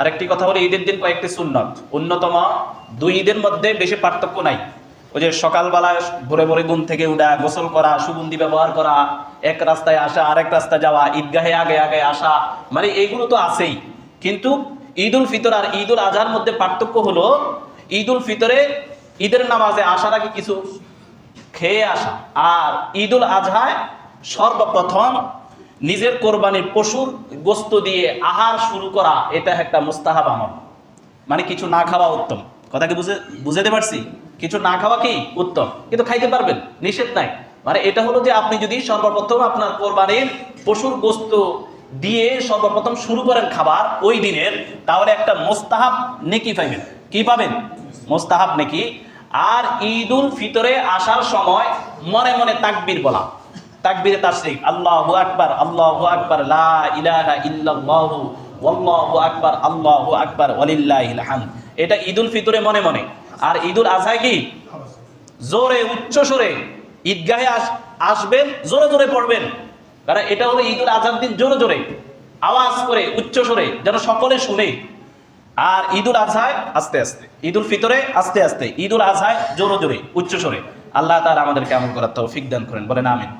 আরেকটি কথা হলো ঈদের দিন কয়েকটি সুন্নত, অন্যতম দুই ঈদের মধ্যে বেশি পার্থক্য নাই। ওই যে সকালবেলায় ভোরে ভোরে ঘুম থেকে উঠা, গোসল করা, সুগন্ধি ব্যবহার করা, এক রাস্তায় আসা আরেক রাস্তায় যাওয়া, ঈদগাহে আগে আগে আসা, মানে এইগুলো তো আছেই। কিন্তু ঈদ উল ফিতর আর ঈদ উল আজহার মধ্যে পার্থক্য হলো ঈদ উল ফিতরে ঈদের নামাজে আসার আগে কিছু খেয়ে আসা, আর ঈদ উল আজহায় সর্বপ্রথম নিজের কোরবানির পশুর গোস্ত দিয়ে আহার শুরু করা, এটা একটা মুস্তাহাব আমল। মানে কিছু না খাওয়া উত্তম। কথা কি বুঝাতে পারছি? কিছু না খাওয়া কি উত্তম, কিন্তু খাইতে পারবেন, নিষেধ নাই। মানে এটা হলো যে আপনি যদি সর্বপ্রথম আপনার কোরবানির পশুর গোস্ত দিয়ে সর্বপ্রথম শুরু করেন খাবার ওই দিনের, তাহলে একটা মুস্তাহাব নেকি পাইবেন। কি পাবেন? মুস্তাহাব নেকি। আর ঈদ উল ফিতরে আসার সময় মনে মনে তাকবীর বলা, তাকবীরে তাশরিক, আল্লাহু আকবার, আল্লাহু আকবার, লা ইলাহা ইল্লাল্লাহু ওয়াল্লাহু আকবার, আল্লাহু আকবার, ওয়ালিল্লাহিল হামদ। এটা ঈদ উল ফিতরে মনে মনে। আর ঈদ উল আজহায় কি জোরে উচ্চ সুরে ঈদগাহে আসবেন, জোরে জোরে পড়বেন। কারণ এটা হলো ঈদ উল আজহার দিন জোরে জোরে আওয়াজ করে উচ্চ সুরে যেন সকলে শুনে। আর ঈদ উল আজহায় আস্তে আস্তে, ঈদ উল ফিতরে আস্তে আস্তে, ঈদ উল আজহায় জোরে জোরে উচ্চ সুরে। আল্লাহ তাআলা আমাদেরকে আমল করার তৌফিক দান করেন, বলেন আমিন।